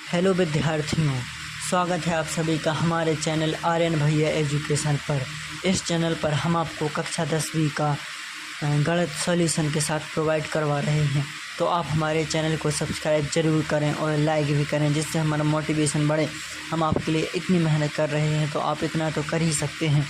Hello विद्यार्थियों, स्वागत है आप सभी का हमारे चैनल आर्यन भैया एजुकेशन पर। इस चैनल पर हम आपको कक्षा 10वीं का गणित सॉल्यूशन के साथ प्रोवाइड करवा रहे हैं। तो आप हमारे चैनल को सब्सक्राइब जरूर करें और लाइक भी करें, जिससे हमारा मोटिवेशन बढ़े। हम आपके लिए इतनी मेहनत कर रहे हैं तो आप इतना तो कर ही सकते हैं।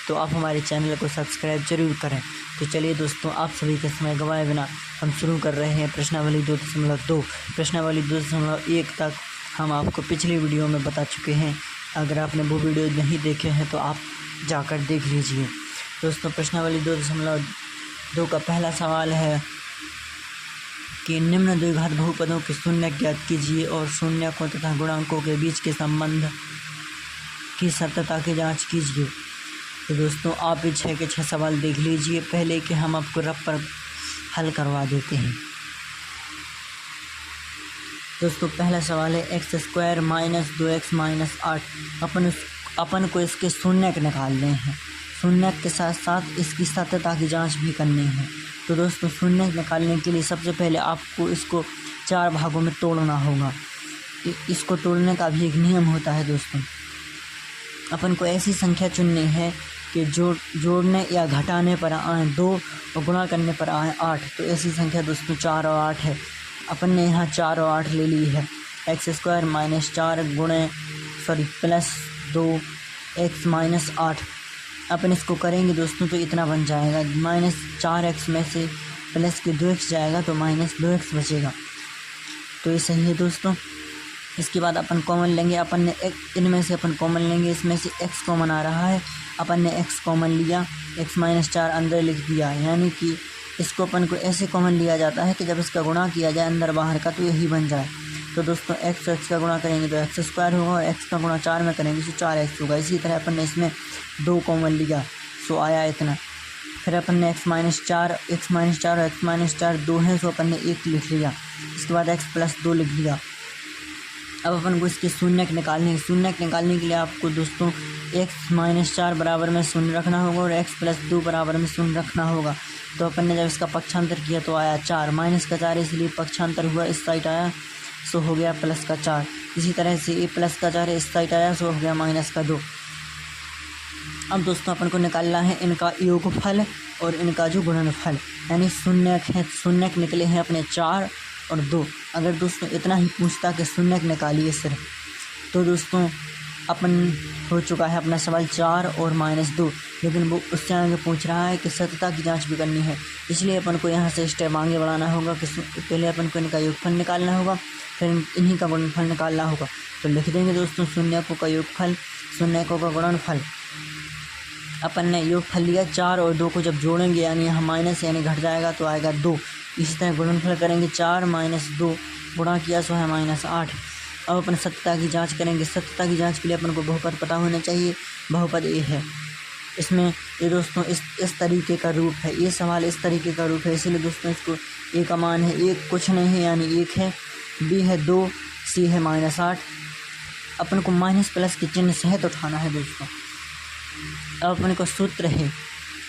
तो आप हमारे चैनल को सब्सक्राइब जरूर करें। तो चलिए दोस्तों, आप सभी का समय गंवाए बिना हम शुरू कर रहे हैं प्रश्नावली 2.2। प्रश्नावली 2.1 तक हम आपको पिछली वीडियो में बता चुके हैं। अगर आपने वो वीडियो नहीं देखे हैं तो आप जाकर देख लीजिए। दोस्तों, प्रश्नावली 2.2 का पहला सवाल है कि निम्न द्विघात बहुपदों के शून्य ज्ञात कीजिए और शून्यकों तथा गुणांकों के बीच के संबंध की सत्यता की जांच कीजिए। तो दोस्तों, आप भी 6 के 6 सवाल देख लीजिए पहले कि हम आपको रफ पर हल करवा देते हैं। दोस्तों, पहला सवाल है x² - 2x - 8। अपन को इसके शून्यक निकालने हैं। शून्यक के साथ साथ इसकी सत्यता की जांच भी करनी है। तो दोस्तों, शून्यक निकालने के लिए सबसे पहले आपको इसको 4 भागों में तोड़ना होगा। इसको तोड़ने का भी एक नियम होता है। दोस्तों, अपन को ऐसी संख्या चुननी है कि जोड़ने या घटाने पर आए 2 और गुणा करने पर आए 8। तो ऐसी संख्या दोस्तों 4 और 8 है। अपन ने यहाँ 4 और 8 ले ली है। x² - 4 plus 2x - 8। अपन इसको करेंगे दोस्तों तो इतना बन जाएगा। -4x में से प्लस के 2x जाएगा तो -2x बचेगा। तो ये सही है दोस्तों। इसके बाद अपन कॉमन लेंगे। अपन ने इनमें से अपन कॉमन लेंगे। इसमें से x कॉमन आ रहा है। अपन ने x कॉमन लिया, x - 4 अंदर लिख दिया। यानी कि इसको अपन को ऐसे कॉमन लिया जाता है कि जब इसका गुणा किया जाए अंदर बाहर का तो यही बन जाए। तो दोस्तों, x का गुणा करेंगे तो x² होगा और x का गुणा 4 में करेंगे तो 4x होगा। इसी तरह अपन ने इसमें 2 कॉमन लिया, सो आया इतना। फिर अपन ने x - 4 और x - 4 2 है, सो अपन ने 1 लिख लिया। इसके बाद x + 2 लिख लिया। अब अपन को इसके शून्यक निकालने हैं। शून्यक निकालने के लिए आपको दोस्तों x - 4 बराबर में शून्य रखना होगा और x + 2 बराबर में शून्य रखना होगा। तो अपन ने जब इसका पक्षांतर किया तो आया 4। - का 4 इसलिए पक्षांतर हुआ, इस साइड आया, सो हो गया प्लस का 4। इसी तरह से ये प्लस का 4 इस साइड आया, सो हो गया -2। अब दोस्तों, अपन को निकालना है इनका योगफल और इनका जो गुणनफल, यानी शून्यक है। शून्यक निकले हैं अपने 4 और 2। अगर दोस्तों इतना ही पूछता कि शून्यक निकालिए सिर्फ, तो दोस्तों अपन हो चुका है अपना सवाल 4 और -2। लेकिन वो उससे आगे पूछ रहा है कि सत्यता की जांच भी करनी है। इसलिए अपन को यहाँ से स्टेप आगे बढ़ाना होगा कि पहले अपन को इनका योगफल निकालना होगा, फिर इन्हीं का गुणनफल निकालना होगा। तो लिख देंगे दोस्तों शून्यकों का योगफल, शून्यकों का गुणनफल। अपन ने योगफल लिया 4 और 2 को जब जोड़ेंगे यानी यहाँ माइनस यानी घट जाएगा तो आएगा 2। इसी तरह गुणनफल करेंगे 4 - 2 गुणा किया सो है -8। अब अपन सत्यता की जांच करेंगे। सत्यता की जांच के लिए अपन को बहुपद पता होना चाहिए। बहुपद ए है। इसमें ये दोस्तों इस तरीके का रूप है। ये सवाल इस तरीके का रूप है, इसलिए दोस्तों इसको ए का मान है 1, कुछ नहीं है यानी 1 है। बी है 2, सी है -8। अपन को माइनस प्लस के चिन्ह सहित उठाना है दोस्तों। अब अपन को सूत्र है,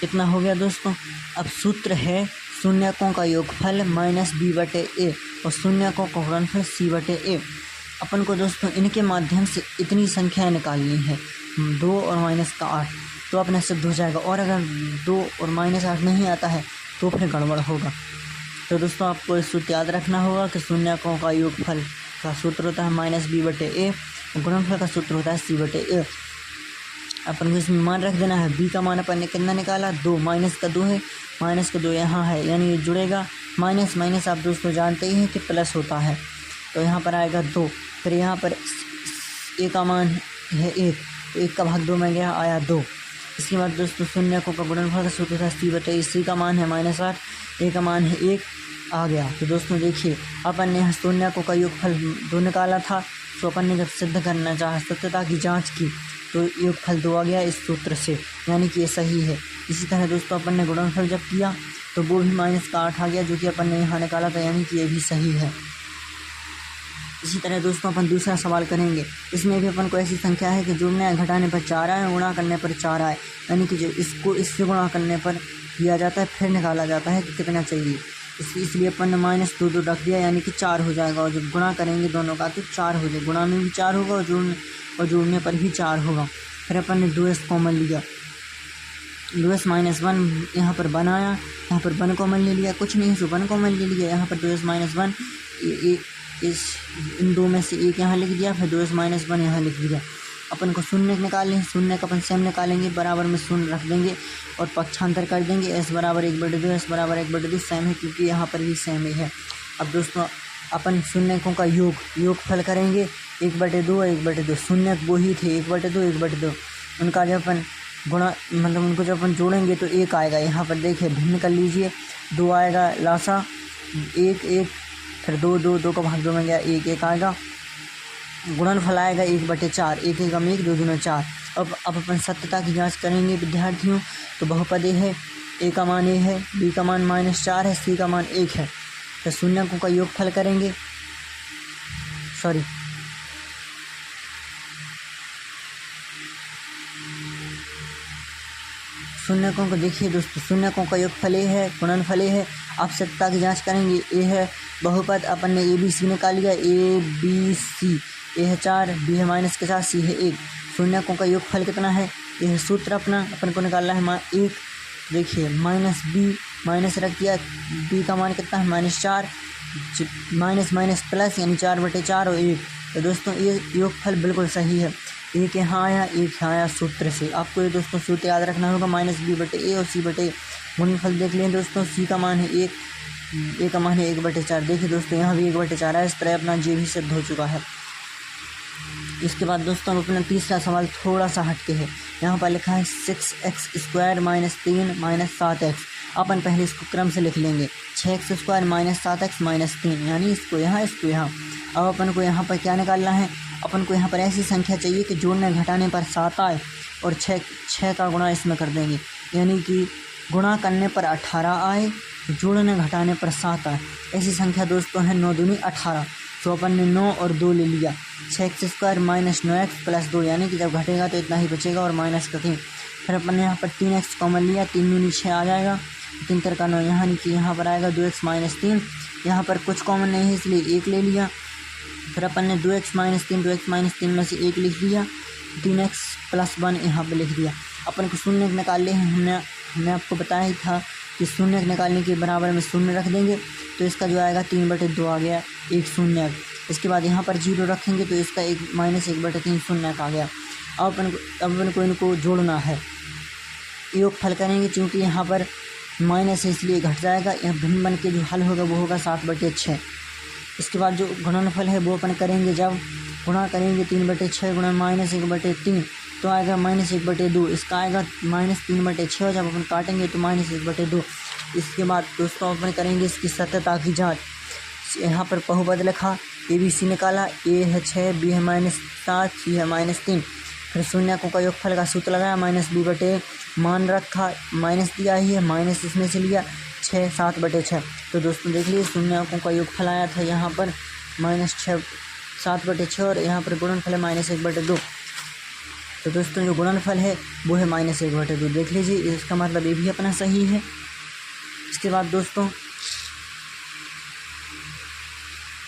कितना हो गया दोस्तों। अब सूत्र है शून्यकों का योगफल -b/a और शून्यकों का गुणनफल c/a। अपन को दोस्तों इनके माध्यम से इतनी संख्याएं निकालनी है, 2 और -8, तो अपने सिद्ध हो जाएगा। और अगर 2 और -8 नहीं आता है तो फिर गड़बड़ होगा। तो दोस्तों आपको इस सूत्र याद रखना होगा कि शून्यकों का योगफल का सूत्र होता है -b/a और गुणनफल का सूत्र होता है c/a। अपन को इसमें मान रख देना है। b का मान अपन ने कितना निकाला, 2। माइनस का 2 है, माइनस का 2 यहाँ है यानी ये जुड़ेगा। माइनस माइनस आप दोस्तों जानते ही हैं कि प्लस होता है, तो यहाँ पर आएगा 2। फिर यहाँ पर a का मान है 1, तो 1 का भाग 2 में गया, आया 2। इसके बाद दोस्तों शून्यकों का गुणनफल का सूत्र था c/a। c का मान है -8, a का मान है 1, आ गया। तो दोस्तों देखिए, अपन ने यहाँ शून्यकों का योगफल 2 निकाला था, तो अपन ने जब सिद्ध करना चाहा, सत्यता की जांच की, तो योगफल 2 आ गया इस सूत्र से, यानी कि ये सही है। इसी तरह दोस्तों अपन ने गुणनफल जब किया तो वो भी -8 आ गया, जो कि अपन ने यहाँ निकाला था, यानी कि ये भी सही है। इसी तरह दोस्तों अपन दूसरा सवाल करेंगे। इसमें भी अपन को ऐसी संख्या है कि जोड़ने या घटाने पर 4 आए, गुणा करने पर 4 आए, यानी कि जो इसको इससे गुणा करने पर दिया जाता है फिर निकाला जाता है कि कितना चाहिए। इसलिए अपन ने माइनस 2 रख दिया, यानी कि 4 हो जाएगा। और जब गुणा करेंगे दोनों का तो 4 हो जाएगा, गुणा में भी 4 होगा और जोड़ने पर भी 4 होगा। फिर अपन ने 2s कॉमन लिया, 2s माइनस 1 यहाँ पर बनाया, यहाँ पर 1 कॉमन ले लिया, कुछ नहीं है 1 कॉमन ले लिया। यहाँ पर 2s माइनस 1 इन दो में से एक यहाँ लिख दिया, फिर 2s माइनस 1 यहाँ लिख दिया। अपन को शून्य निकालें, शून्य का अपन सेम निकालेंगे, बराबर में शून्य रख देंगे और पक्षांतर कर देंगे। s बराबर 1/2, s बराबर 1/2 सेम है, क्योंकि यहाँ पर भी सेम ही है। अब दोस्तों अपन शून्यकों का योगफल करेंगे, 1/2 और 1/2। शून्य वो ही थे 1/2 1/2, उनका जब अपन गुणा मतलब उनको जब अपन जोड़ेंगे तो 1 आएगा। यहाँ पर देखिए भिन्न कर लीजिए, 2 आएगा लासा, 1 फिर 2 का भाग 2 में गया, 1 आएगा। गुणनफल आएगा 1/4, 1 एकम 1 2 दूना 4। अब अपन सत्यता की जांच करेंगे विद्यार्थियों, तो बहुपद है, a का मान a है, b का मान -4 है, c का मान 1 है। तो शून्यकों का योगफल करेंगे, शून्यकों को देखिए दोस्तों, शून्यकों का योगफल a है, गुणनफल a है। आप सत्यता की जांच करेंगे, a है बहुपद, अपन ने ABC निकाल लिया, ABC, a है 4, b है -4, c है 1। शून्यकों का योगफल कितना है, यह है सूत्र अपना, अपन को निकालना है 1। देखिए -b माइनस रख दिया, b का मान कितना है -4, माइनस माइनस प्लस यानी 4/4 और 1। तो दोस्तों ये योगफल बिल्कुल सही है, 1 यहाँ आया 1 यहाँ आया सूत्र से। आपको ये दोस्तों सूत्र याद रखना होगा, -b/a और c/a। गुणनफल देख लें दोस्तों, c का मान है 1, a का मान है 1/4। देखिए दोस्तों यहाँ भी 1/4 है। इस तरह अपना जे भी सिद्ध हो चुका है। इसके बाद दोस्तों अपना तीसरा सवाल थोड़ा सा हटके है। यहाँ पर लिखा है 6x² - 3 - 7x। अपन पहले इसको क्रम से लिख लेंगे, 6x² - 7x - 3, यानी इसको यहाँ इसको यहाँ। अब अपन को यहाँ पर क्या निकालना है, अपन को यहाँ पर ऐसी संख्या चाहिए कि जोड़ने घटाने पर 7 आए और 6 का गुणा इसमें कर देंगे, यानी कि गुणा करने पर 18 आए, जोड़ने घटाने पर 7 आए। ऐसी संख्या दोस्तों है 9 दूनी 18। तो अपन ने 9 और 2 ले लिया, 6x² - 9x + 2, यानी कि जब घटेगा तो इतना ही बचेगा और माइनस का 3। फिर अपन ने यहाँ पर 3x कॉमन लिया, 3 दूनी 6 आ जाएगा, 3 का 9, यहाँ नीचे यहाँ पर आएगा 2x - 3। यहाँ पर कुछ कॉमन नहीं है इसलिए 1 ले लिया। फिर अपन ने 2x - 3 में से 1 लिख दिया, 3x + 1 यहाँ पर लिख दिया। अपन को शून्य निकाल ले हैं, हमने आपको बताया ही था कि शून्य निकालने के बराबर में शून्य रख देंगे, तो इसका जो आएगा 3/2 आ गया, 1 शून्य। इसके बाद यहाँ पर 0 रखेंगे तो इसका -1/3 शून्य आ गया। अब अपन को इनको जोड़ना है, योगफल करेंगे, क्योंकि यहाँ पर माइनस है इसलिए घट जाएगा। यह भिन्न बन के जो हल होगा वो होगा 7/6। इसके बाद जो गुणनफल है वो अपन करेंगे, जब गुणा करेंगे 3/6 गुणा -1/3 तो आएगा -1/2। इसका आएगा -3/6, जब अपन काटेंगे तो -1/2। इसके बाद दोस्तों अपन करेंगे इसकी सत्यता की जांच। यहाँ पर बहुपद लिखा, ABC निकाला, a है 6, b है -7, c है -3। फिर शून्यकों का योगफल का सूत्र लगाया, -b/a, मान रखा, माइनस दिया ही है, माइनस इसमें से लिया 6 7/6। तो दोस्तों देख लीजिए शून्यकों का योगफल आया था यहाँ पर -6 7/6 और यहाँ पर गुणनफल है -1/2। तो दोस्तों जो गुणनफल है वो है -1/2। देख लीजिए, इसका मतलब ये भी अपना सही है। इसके बाद दोस्तों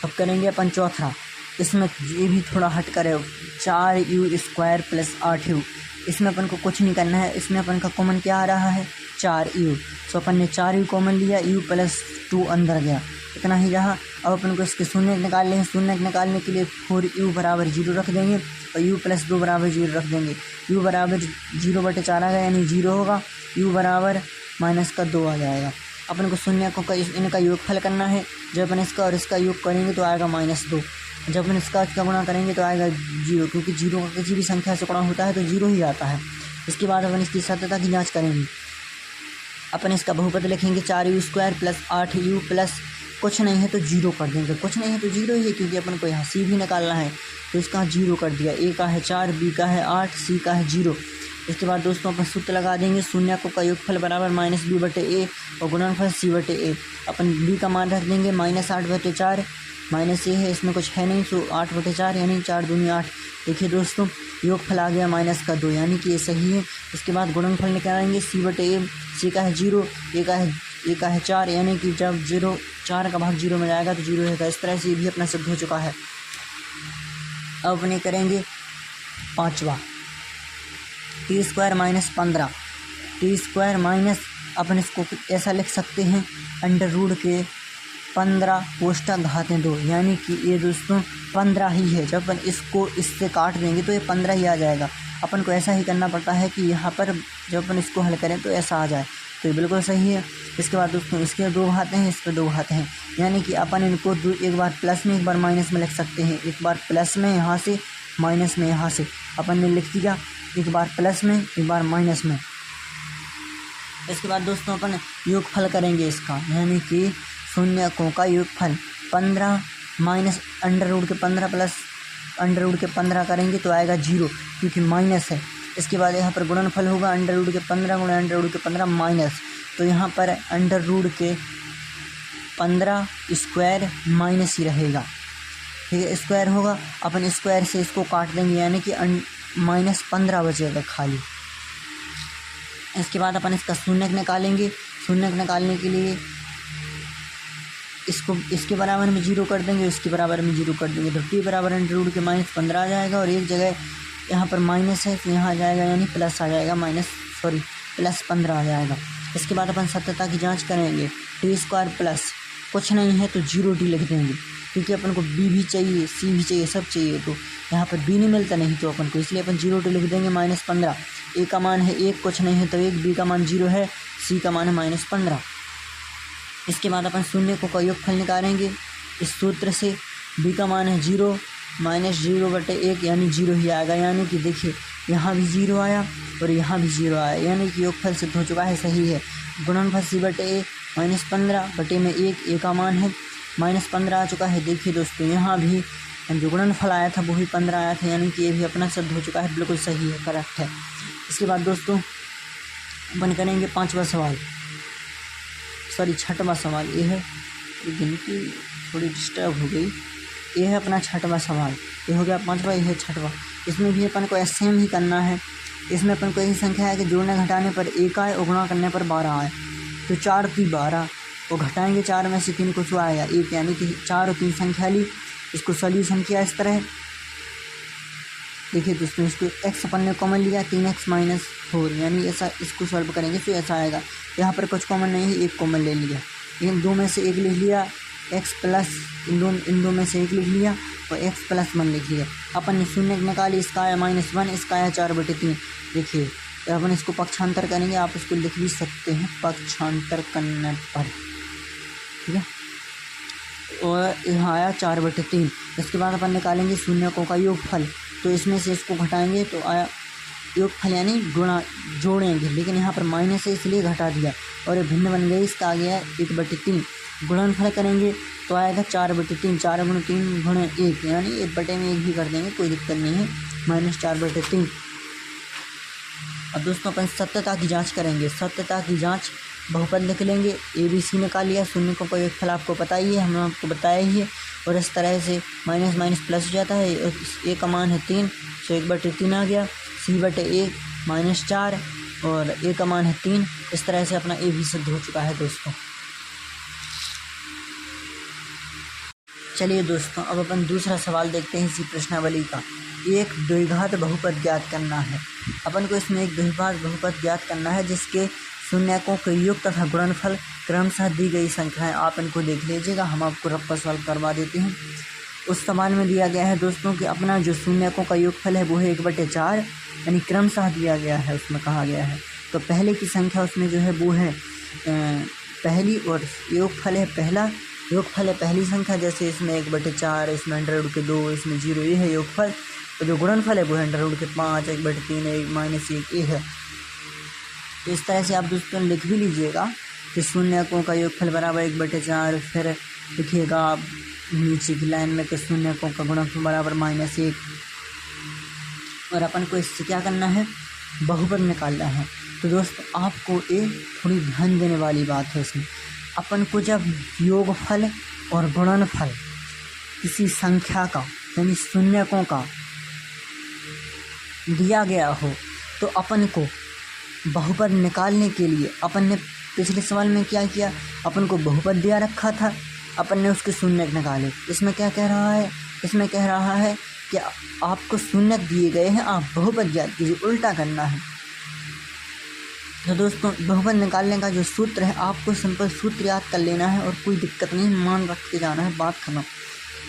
अब करेंगे अपन चौथा। इसमें ये भी थोड़ा हट कर है, 4u² + 8u। इसमें अपन को कुछ नहीं करना है, इसमें अपन का कॉमन क्या आ रहा है 4u। तो अपन ने 4u कॉमन लिया, u + 2 अंदर गया, इतना ही रहा। अब अपन को इसके शून्य निकाल लेंगे। शून्य निकालने के लिए 4u = 0 रख देंगे और u + 2 = 0 रख देंगे। u = 0/4 आ गया, यानी 0 होगा, u = -2 आ जाएगा। अपन को शून्यकों का इनका योगफल करना है। जब अपन इसका और इसका योग करेंगे तो आएगा -2। जब अपन इसका गुणा करेंगे तो आएगा 0, क्योंकि 0 का किसी भी संख्या से गुणा होता है तो 0 ही आता है। इसके बाद अपन इसकी सत्यता की जांच करेंगे। अपन इसका बहुपद लिखेंगे, 4u² + 8u + कुछ नहीं है तो 0 कर देंगे। कुछ नहीं है तो 0 ही है, क्योंकि अपन को यहाँ c भी निकालना है, तो इसका 0 कर दिया। a का है 4, b का है 8, c का है 0। इसके बाद दोस्तों अपन सूत्र लगा देंगे, शून्यकों का योगफल बराबर -b/a और गुणनफल c/a। अपन b का मान रख देंगे -8/4, -a है, इसमें कुछ है नहीं, तो 8/4 यानी 4 दूनी 8। देखिए दोस्तों योगफल आ गया -2, यानी कि ये सही है। इसके बाद गुणनफल निकालेंगे, c/a, c का है 0, a का है ए का है 4, यानी कि जब 4 का भाग 0 में जाएगा तो 0 रहेगा। इस तरह से ये भी अपना सिद्ध हो चुका है। अब अपने करेंगे 5वां, T square minus 15। T square minus अपन इसको ऐसा लिख सकते हैं अंडर रूट के 15 कोष्टक घातें 2, यानी कि ये दोस्तों 15 ही है। जब अपन इसको इससे काट देंगे तो ये 15 ही आ जाएगा। अपन को ऐसा ही करना पड़ता है कि यहाँ पर जब अपन इसको हल करें तो ऐसा आ जाए, तो ये बिल्कुल सही है। इसके बाद दोस्तों इसके 2 घातें हैं, इस पर 2 घातें हैं, यानी कि अपन इनको एक बार प्लस में एक बार माइनस में लिख सकते हैं। एक बार प्लस में यहाँ से, माइनस में यहाँ से अपन ने लिख दिया, एक बार प्लस में एक बार माइनस में। इसके बाद दोस्तों अपन योगफल करेंगे इसका, यानी कि शून्यकों का योगफल 15 माइनस अंडर रूट के 15 प्लस अंडर रूट के 15 करेंगे तो आएगा 0, क्योंकि माइनस है। इसके बाद यहाँ पर गुणनफल होगा अंडर रूट के 15 गुणा अंडर रूट के 15 माइनस, तो यहाँ पर अंडर रूट के 15 स्क्वायर माइनस ही रहेगा, ठीक है, स्क्वायर होगा। अपन स्क्वायर से इसको काट देंगे, यानी कि माइनस 15 बचेगा खाली। इसके बाद अपन इसका शून्यक निकालेंगे। शून्यक निकालने के लिए इसको इसके बराबर में 0 कर देंगे, इसके बराबर में 0 कर देंगे, तो टी बराबर अंडर रूट के माइनस 15 आ जाएगा, और एक जगह यहाँ पर माइनस है तो यहाँ आ जाएगा, यानी प्लस आ जाएगा, प्लस 15 आ जाएगा। इसके बाद अपन सत्यता की जांच करेंगे। टी स्क्वायर प्लस कुछ नहीं है तो 0 टी लिख देंगे, क्योंकि अपन को बी भी चाहिए, सी भी चाहिए, सब चाहिए, तो यहाँ पर बी नहीं मिलता नहीं तो अपन को, इसलिए अपन 0 टी लिख देंगे। माइनस 15, ए का मान है 1, कुछ नहीं है तो 1, बी का मान 0 है, सी का मान है माइनस 15। इसके बाद अपन शून्यकों का योगफल निकालेंगे इस सूत्र से। बी का मान है 0 माइनस 0/1, यानी 0 ही आएगा, यानी कि देखिए यहाँ भी 0 आया और यहाँ भी 0 आया, यानी कि योगफल सिद्ध हो चुका है, सही है। गुणनफल c/a माइनस 15 में 1, ए का मान है माइनस 15 आ चुका है। देखिए दोस्तों यहाँ भी जो गुणनफल आया था वो भी 15 आया था, यानी कि ये भी अपना सिद्ध हो चुका है, बिल्कुल सही है, करेक्ट है। इसके बाद दोस्तों अपन करेंगे 5वां सवाल, सॉरी 6वां सवाल। ये है गिनती थोड़ी डिस्टर्ब हो गई, ये है अपना 6वां सवाल। ये हो गया 5वां, ये है 6वां। इसमें भी अपन को सेम ही करना है। इसमें अपन को यही संख्या है कि जोड़ने घटाने पर 1 आए और गुणा करने पर 12 आए, तो 4 3 12, और घटाएंगे 4 में से 3 कुछ आएगा 1, यानी कि 4 और 3 संख्या ली। इसको सॉल्यूशन किया इस तरह, देखिए दोस्तों इसको x अपन ने कॉमन लिया, 3x माइनस 4, यानी ऐसा इसको सॉल्व करेंगे तो ऐसा आएगा। यहाँ पर कुछ कॉमन नहीं है, 1 कॉमन ले लिया, इन 2 में से 1 लिख लिया, x प्लस इन दो में से 1 लिख लिया और x प्लस 1 लिख लिया। अपन ने शून्य निकाली, इसका आया -1, इसका आया 4/3। देखिए अपन इसको पक्षांतर करेंगे, आप इसको लिख भी सकते हैं पक्षांतर करने पर, ठीक है, और यहाँ आया 4/3। इसके बाद अपन निकालेंगे शून्यकों का योगफल, तो इसमें से इसको घटाएंगे तो आया योगफल, यानी गुणा जोड़ेंगे, लेकिन यहाँ पर माइनस है इसलिए घटा दिया और ये भिन्न बन गई, इसका आ गया 1/3। गुणनफल करेंगे तो आएगा 4/3, 4 × 3 × 1, यानी 1/1 भी कर देंगे, कोई दिक्कत नहीं है, -4/3। अब दोस्तों अपन सत्यता की जांच करेंगे। सत्यता की जांच बहुपद लिख लेंगे, ABC निकाल लिया, शून्यकों का योगफल आपको पता ही है, हमने आपको बताया ही है, और इस तरह से माइनस माइनस प्लस हो जाता है। ए का मान है 3, तो 1/3 आ गया, c/1 -4 और ए का मान है 3। इस तरह से अपना ए भी सिद्ध हो चुका है दोस्तों। चलिए दोस्तों अब अपन दूसरा सवाल देखते हैं इसी प्रश्नावली का। एक द्विघात बहुपद ज्ञात करना है। अपन को इसमें एक द्विघात बहुपद ज्ञात करना है जिसके शून्यकों के योग तथा गुणनफल क्रमशः दी गई संख्याएं आप इनको देख लीजिएगा, हम आपको रफ्ता सॉल्व करवा देते हैं। उस सवाल में दिया गया है दोस्तों कि अपना जो शून्यकों का योगफल है वो है 1/4, यानी क्रमशः दिया गया है, उसमें कहा गया है। तो पहले की संख्या उसमें जो है वो है पहली, और योगफल है पहला, योगफल है पहली संख्या, जैसे इसमें 1/4, इसमें √2, इसमें 0, ये है योगफल। तो जो गुणनफल है वो है √5, 1/3, 1 ये है। तो इस तरह से आप दोस्तों लिख भी लीजिएगा कि शून्यकों का योगफल बराबर 1/4, फिर लिखिएगा आप नीचे की लाइन में कि शून्यकों का गुणनफल बराबर -1। और अपन को इससे क्या करना है, बहुपद निकालना है। तो दोस्तों आपको एक थोड़ी ध्यान देने वाली बात है इसमें, अपन को जब योगफल और गुणनफल किसी संख्या का यानी शून्यकों का दिया गया हो तो अपन को बहुपद निकालने के लिए अपन ने पिछले सवाल में क्या किया, अपन को बहुपद दिया रखा था, अपन ने उसके शून्यक निकाले। इसमें क्या कह रहा है, इसमें कह रहा है कि आपको शून्यक दिए गए हैं, आप बहुपद ज्ञात कीजिए, उल्टा करना है। तो दोस्तों बहुपद निकालने का जो सूत्र है, आपको सिंपल सूत्र याद कर लेना है और कोई दिक्कत नहीं, मान रख के जाना है, बात खत्म।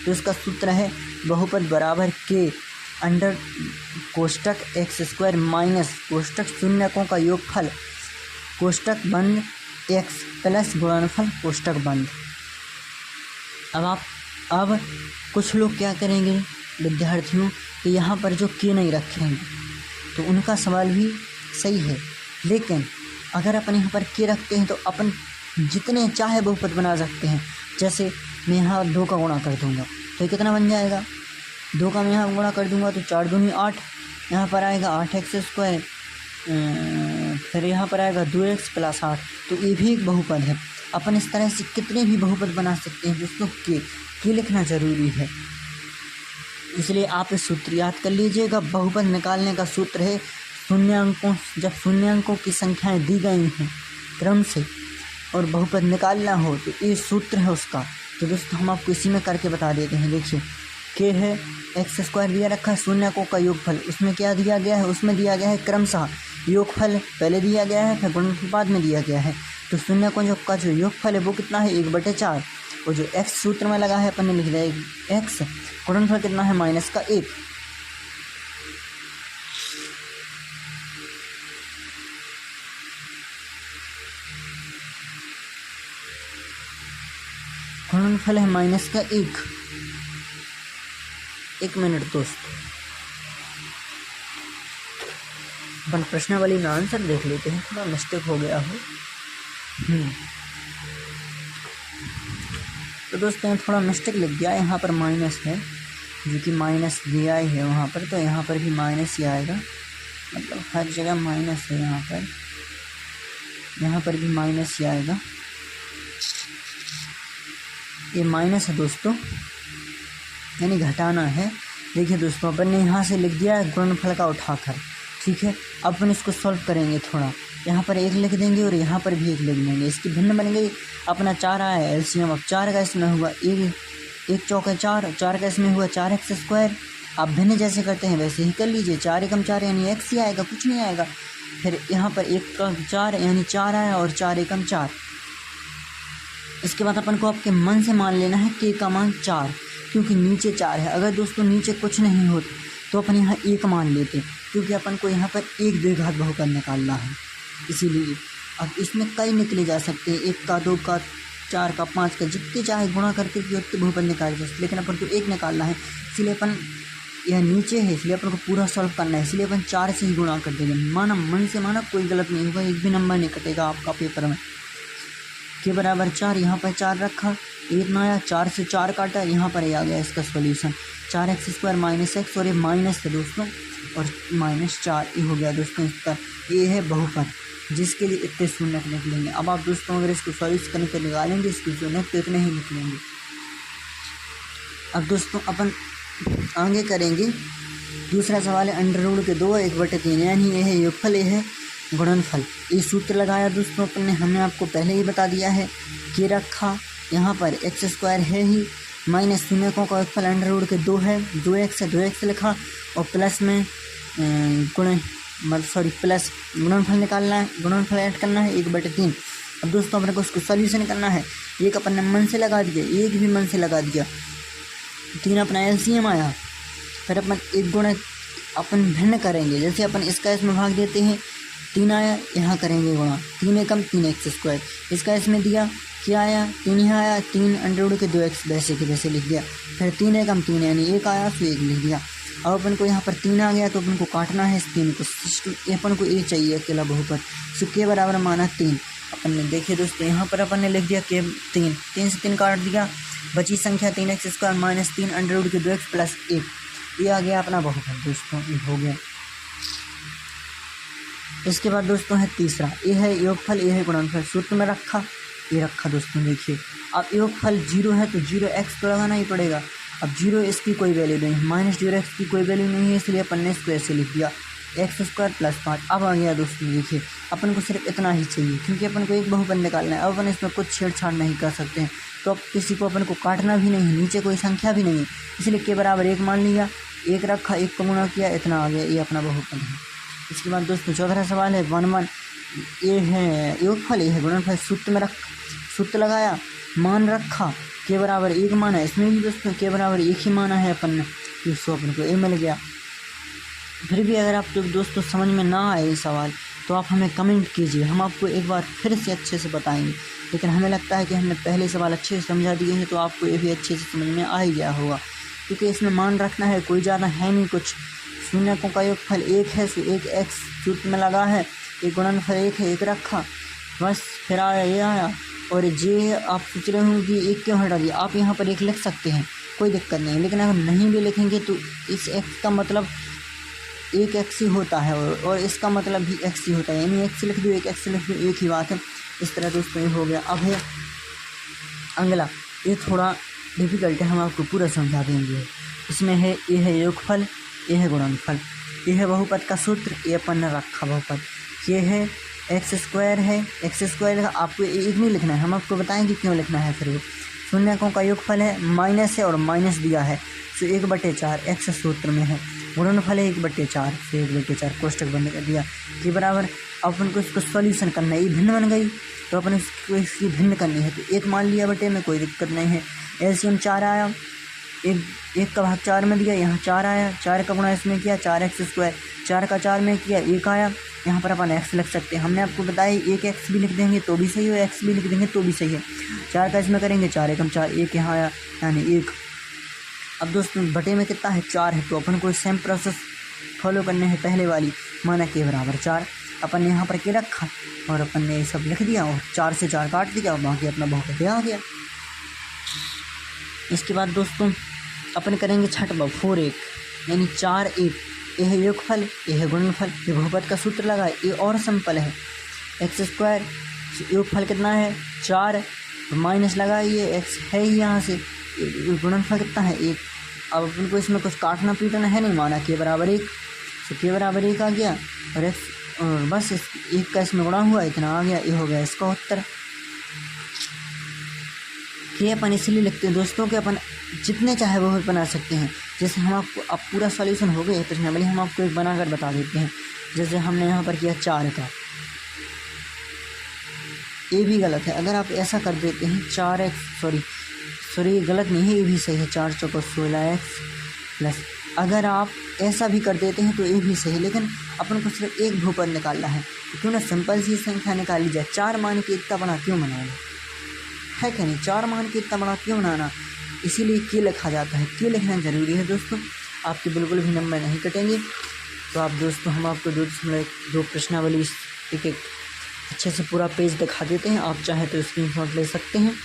तो इसका सूत्र है बहुपद बराबर के अंडर कोष्टक एक्स स्क्वायर माइनस कोष्टक शून्यकों का योगफल कोष्टक बंद एक्स प्लस गुणनफल कोष्टक बंद। अब कुछ लोग क्या करेंगे विद्यार्थियों कि यहाँ पर जो के नहीं रखेंगे, तो उनका सवाल भी सही है, लेकिन अगर अपन यहाँ पर के रखते हैं तो अपन जितने चाहे बहुपद बना सकते हैं। जैसे मैं यहाँ 2 का गुणा कर दूँगा तो ये कितना बन जाएगा, 2 का मैं यहाँ गुणा कर दूँगा तो 4 दूनी 8, यहाँ पर आएगा 8x स्क्वायर, फिर यहाँ पर आएगा 2x प्लस 8, तो ये भी एक बहुपद है। अपन इस तरह से कितने भी बहुपद बना सकते हैं दोस्तों, के लिखना ज़रूरी है, इसलिए आप इस सूत्र याद कर लीजिएगा। बहुपद निकालने का सूत्र है शून्यांकों, जब शून्यांकों की संख्याएं दी गई हैं क्रम से और बहुपद निकालना हो तो ये सूत्र है उसका। तो दोस्तों हम आपको इसी में करके बता देते हैं। देखिए के है एक्स स्क्वायर दिया रखा है, शून्यकों का योगफल, उसमें क्या दिया गया है, उसमें दिया गया है क्रमशः योगफल पहले दिया गया है, फिर गुणनफल बाद में दिया गया है। तो शून्यकों का जो योगफल है वो कितना है 1/4, और जो एक्स सूत्र में लगा है अपन ने लिख दिया एक्स, गुणनफल कितना है -1। गुणनफल है -1। एक मिनट दोस्तों, अपन प्रश्नावली में आंसर देख लेते हैं, थोड़ा मिस्टेक हो गया हो। तो दोस्तों थोड़ा मिस्टेक लिख दिया, यहाँ पर माइनस है, जो कि माइनस दिया ही है वहाँ पर, तो यहाँ पर भी माइनस ही आएगा, मतलब हर जगह माइनस है, यहाँ पर भी माइनस ही आएगा, ये माइनस है दोस्तों, यानी घटाना है। देखिए दोस्तों अपन ने यहाँ से लिख दिया है गुणनफल का उठाकर, ठीक है। अब अपन इसको सॉल्व करेंगे, थोड़ा यहाँ पर 1 लिख देंगे और यहाँ पर भी 1 लिख देंगे, इसकी भिन्न बन गई। अपना 4 आया एलसीएम, अब 4 का इसमें हुआ 1 चौका 4, 4 का इसमें हुआ 4x स्क्वायर। आप भिन्न जैसे करते हैं वैसे ही कर लीजिए, 4 एकम 4 यानी x ही आएगा, कुछ नहीं आएगा। फिर यहाँ पर 1 का 4 यानी 4 आया और 4 एकम 4। इसके बाद अपन को आपके मन से मान लेना है k का मान 4, क्योंकि नीचे 4 है। अगर दोस्तों नीचे कुछ नहीं होता तो अपन यहाँ 1 मान लेते, क्योंकि अपन को यहाँ पर 1 द्विघात बहुपद निकालना है, इसीलिए। अब इसमें कई निकले जा सकते हैं, 1 का 2 का 4 का 5 का, जितने चाहे गुणा करके उतने बहुपद निकाले जा सकते, लेकिन अपन को 1 निकालना है, इसलिए अपन यह नीचे है, इसलिए अपन को पूरा सॉल्व करना है, इसलिए अपन 4 से ही गुणा कर देंगे। माना मन से माना, कोई गलत नहीं होगा, एक भी नंबर नहीं कटेगा आपका पेपर में। के बराबर 4, यहाँ पर 4 रखा, 1 ना आया, 4 से 4 काटा, यहाँ पर आ गया इसका सॉल्यूशन 4x स्क्वायर -x, और ये माइनस है दोस्तों, और -4 ये हो गया दोस्तों इसका। ये है बहुपद जिसके लिए इतने शून्यक निकलेंगे। अब आप दोस्तों अगर इसको सॉल्यूशन करके निकालेंगे इसके शून्यक तो इतने ही निकलेंगे। अब दोस्तों अपन आगे करेंगे, दूसरा सवाल है अंडर रूट के 2 1/3, यानी ये है योगफल, ये है गुणनफल। ये सूत्र लगाया दोस्तों अपन ने, हमने आपको पहले ही बता दिया है। के रखा, यहाँ पर एक्स स्क्वायर है ही, माइनस शून्यकों का योगफल अंडर रूट के 2 है, 2x है, 2x लिखा, और प्लस में प्लस गुणनफल निकालना है, गुणनफल ऐड करना है 1/3। अब दोस्तों अपने को उसको सॉल्यूशन करना है। 1 अपन ने मन से लगा दिया, 1 भी मन से लगा दिया, 3 अपना एलसीएम आया, फिर अपन 1 गुणा अपन भिन्न करेंगे, जैसे अपन इसका इसमें भाग देते हैं, 3 आया, यहाँ करेंगे गुणा, 3 एकम 3x स्क्वायर, इसका इसमें दिया, क्या आया 3 यहाँ आया, 3 अंडर रूट के 2x वैसे के वैसे लिख दिया, फिर 3 एकम 3 यानी 1 आया तो 1 लिख दिया। अब अपन को यहाँ पर 3 आ गया तो अपन को काटना है इस 3 को, अपन को ए चाहिए अकेला बहुपद, सो के बराबर माना 3। अपन ने देखिए दोस्तों यहाँ पर अपन ने लिख दिया के 3 से 3 काट दिया, बची संख्या 3x स्क्वायर -3 अंडर रूट के 2x प्लस 1, ये आ गया अपना बहुपद दोस्तों, ये हो गया। इसके बाद दोस्तों है तीसरा, ये है योगफल, ये है गुणनफल, सूत्र में रखा, ये रखा दोस्तों। देखिए अब योगफल 0 है तो 0x तो लगाना ही पड़ेगा। अब 0 इसकी कोई वैल्यू नहीं है, -0x की कोई वैल्यू नहीं है, इसलिए अपन ने इसको ऐसे लिख दिया। X square plus 5। अब आ गया दोस्तों, देखिए अपन को सिर्फ इतना ही चाहिए क्योंकि अपन को एक बहुपद निकालना है। अब अपन इसमें कुछ छेड़छाड़ नहीं कर सकते हैं, तो अब किसी को अपन को काटना भी नहीं है, नीचे कोई संख्या भी नहीं है, इसलिए के बराबर 1 मान लिया, 1 रखा, 1 को गुणा किया, इतना आ गया, ये अपना बहुपद है। इसके बाद दोस्तों चौथा सवाल है 1 1, ये है योगफल, ये है गुणनफल। सूत्र लगाया, मान रखा, के बराबर 1 माना, इसमें भी दोस्तों के बराबर 1 ही माना है अपन ने, तो अपन को ए मिल गया। फिर भी अगर आपको दोस्तों समझ में ना आए ये सवाल तो आप हमें कमेंट कीजिए, हम आपको एक बार फिर से अच्छे से बताएंगे। लेकिन हमें लगता है कि हमने पहले सवाल अच्छे से समझा दिए हैं, तो आपको ये भी अच्छे से समझ में आ ही गया होगा, क्योंकि इसमें मान रखना है, कोई ज़्यादा है नहीं कुछ। शून्यकों का योगफल 1 है, सो 1 एक्स सूत्र में लगा है, एक गुणनफल 1 है, 1 रखा, बस फिर आया ये आया। और जे आप सोच रहे हो कि 1 क्यों हटा दिया, आप यहाँ पर 1 लिख सकते हैं, कोई दिक्कत नहीं, लेकिन अगर नहीं भी लिखेंगे तो इस एक्स का मतलब 1 एक्स ही होता है और इसका मतलब भी एक्स ही होता है, यानी एक्स लिख दो 1 एक्स लिख दो, एक ही बात है। इस तरह दोस्तों ये हो गया। अब है अगला, ये थोड़ा डिफ़िकल्ट है, हम आपको पूरा समझा देंगे। इसमें है, ये है योगफल, ये है गुणनफल, ये है बहुपद का सूत्र, ये अपन ने रखा बहुपद, ये है एक्स स्क्वायर है, एक्स स्क्वायर का आपको 1 नहीं लिखना है, हम आपको बताएंगे क्यों लिखना है। फिर शून्यकों का योगफल है, माइनस है और माइनस दिया है, तो 1/4 एक्स सूत्र में है। गुणनफल है 1/4 से 1/4 कोष्टक बंद कर दिया के बराबर। अपन को इसको सॉल्यूशन करना है, ये भिन्न बन गई तो अपन इसको इसकी भिन्न करनी है, तो 1 मान लिया बटे में, कोई दिक्कत नहीं है। एलसीएम 4 आया, 1 का भाग 4 में दिया, यहाँ 4 आया, 4 का गुणा इसमें किया, 4x स्क्वायर, 4 का 4 में किया, 1 आया, यहाँ पर अपन x लिख सकते हैं। हमने आपको बताया 1 x भी लिख देंगे तो भी सही है, x भी लिख देंगे तो भी सही है। 4 का इसमें करेंगे, 4 एकम 4, 1 यहाँ आया, यानी 1। अब दोस्तों बटे में कितना है, 4 है, तो अपन को सेम प्रोसेस फॉलो करने है, पहले वाली, माना के बराबर 4, अपन ने यहाँ पर के रखा और अपन ने ये सब लिख दिया और 4 से 4 काट दिया और बाकी अपना बहुपद आ गया। इसके बाद दोस्तों अपन करेंगे छठवा 4 1, यानी 4 1, ये है योगफल, ये है गुणनफल, ये बहुपद का सूत्र लगा, ये और सिंपल है। एक्स स्क्वायर, योगफल कितना है 4, माइनस लगा, ये एक्स है ही यहाँ से, गुणनफल कितना है 1। अब अपन को इसमें कुछ काटना पीटना है नहीं, माना के बराबर 1, तो के बराबर 1 आ गया और एक्स और बस इस 1 का इसमें गुणा हुआ, इतना आ गया, ये हो गया इसका उत्तर। ये अपन इसलिए लिखते हैं दोस्तों कि अपन जितने चाहे वो बना सकते हैं। जैसे हम आपको, अब पूरा सॉल्यूशन हो गया प्रश्न, भले हम आपको एक बनाकर बता देते हैं। जैसे हमने यहाँ पर किया 4 का, ये भी गलत है, अगर आप ऐसा कर देते हैं 4x, सॉरी गलत नहीं है, ये भी सही है, 4 चौको 16x प्लस, अगर आप ऐसा भी कर देते हैं तो ये भी सही है, लेकिन अपन को सिर्फ एक बहुपद निकालना है, तो क्यों ना सिंपल सी संख्या निकाल ली जाए। 4 मान के इतना बड़ा क्यों बनाना है क्या नहीं, 4 मान के इतना बड़ा क्यों बनाना, इसीलिए के लिखा जाता है, के लिखना ज़रूरी है दोस्तों, आपके बिल्कुल भी नंबर नहीं कटेंगे। तो आप दोस्तों, हम आपको 2 प्रश्नावली एक अच्छे से पूरा पेज दिखा देते हैं, आप चाहें तो स्क्रीनशॉट ले सकते हैं।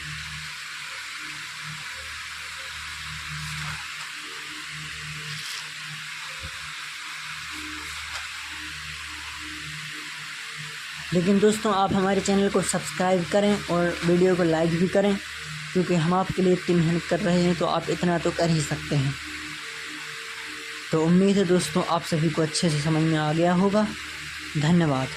लेकिन दोस्तों आप हमारे चैनल को सब्सक्राइब करें और वीडियो को लाइक भी करें, क्योंकि हम आपके लिए इतनी मेहनत कर रहे हैं, तो आप इतना तो कर ही सकते हैं। तो उम्मीद है दोस्तों आप सभी को अच्छे से समझ में आ गया होगा। धन्यवाद।